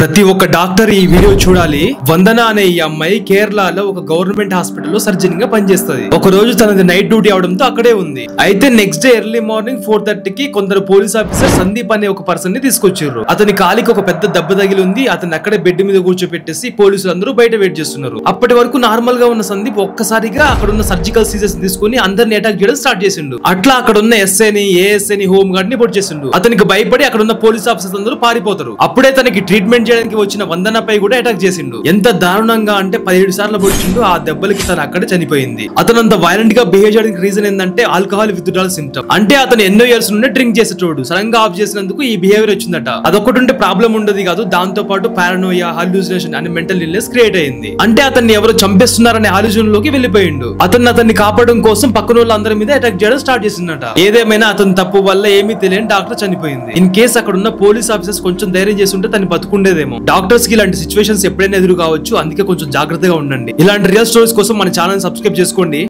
ప్రతి ఒక్క డాక్టర్ ఈ వీడియో చూడాలి. వందన అనే ఈ అమ్మాయి కేరళలో ఒక గవర్నమెంట్ హాస్పిటల్లో సర్జన్ గా పనిచేస్తుంది. ఒక రోజు తనది నైట్ డ్యూటీ అవడంతో అక్కడే ఉంది. అయితే నెక్స్ట్ డే ఎర్లీ మార్నింగ్ 4:30కి కొందరు పోలీస్ ఆఫీసర్ సందీప్ అనే ఒక పర్సన్ ని తీసుకొచ్చారు. అతని కాలికి ఒక పెద్ద దెబ్బ తగిలి ఉంది. అతను అక్కడే బెడ్ మీద కూర్చోపెట్టేసి పోలీసులు అందరూ బయట వెయిట్ చేస్తున్నారు. అప్పటి వరకు నార్మల్ గా ఉన్న సందీప్ ఒక్కసారిగా అక్కడ ఉన్న సర్జికల్ సీజర్స్ తీసుకుని అందరిని అటాక్ చేయడం స్టార్ట్ చేసిండు. అట్లా అక్కడ ఉన్న ఎస్ఐని, ఏఎస్ఐని, హోమ్ గార్డ్ ని పొడి చేసిండు. అతనికి భయపడి అక్కడ ఉన్న పోలీస్ ఆఫీసర్స్ అందరూ పారిపోతారు. అప్పుడే తనకి ట్రీట్మెంట్ చేయడానికి వచ్చిన వందనపై కూడా అటాక్ చేసిండు. ఎంత దారుణంగా అంటే 17 సార్లు పొడిచిండు. ఆ దెబ్బలకి తను అక్కడే చనిపోయింది. అతను అంత వైలెంట్ గా బిహేవ్ చేయడానికి రీజన్ ఏంటంటే ఆల్కహాల్ విత్డ్రాల్ సింప్టమ్. అంటే అతను ఎన్నో ఇయర్స్ నుండి డ్రింక్ చేసేటోడు. సడన్ గా ఆఫ్ చేసినందుకు ఈ బిహేవియర్ వచ్చిందట. అదొకటి ఉంటే ప్రాబ్లం ఉండదు కాదు, దాంతో పాటు పారానోయా, హాల్యూసినేషన్ అనే మెంటల్ ఇల్నెస్ క్రియేట్ అయింది. అంటే అతన్ని ఎవరు చంపేస్తున్నారనే ఆలోచన లోకి వెళ్ళిపోయిండు. అతన్ని కాపాడడం కోసం పక్కన వాళ్ళందరి మీద అటాక్ చేయడం స్టార్ట్ చేసిందట. ఏదేమైనా అతని తప్పు వల్ల ఏమీ తెలియని డాక్టర్ చనిపోయింది. ఇన్ కేసు అక్కడ ఉన్న పోలీస్ ఆఫీసర్స్ కొంచెం ధైర్యం చేస్తుంటే తను బతుకుండేదేమో. డాక్టర్స్ కి ఇలాంటి సిచ్యువేషన్స్ ఎప్పుడైనా ఎదురు కావచ్చు. అందుకే కొంచెం జాగ్రత్తగా ఉండండి. ఇలాంటి రియల్ స్టోరీస్ కోసం మన ఛానల్ సబ్స్క్రైబ్ చేసుకోండి.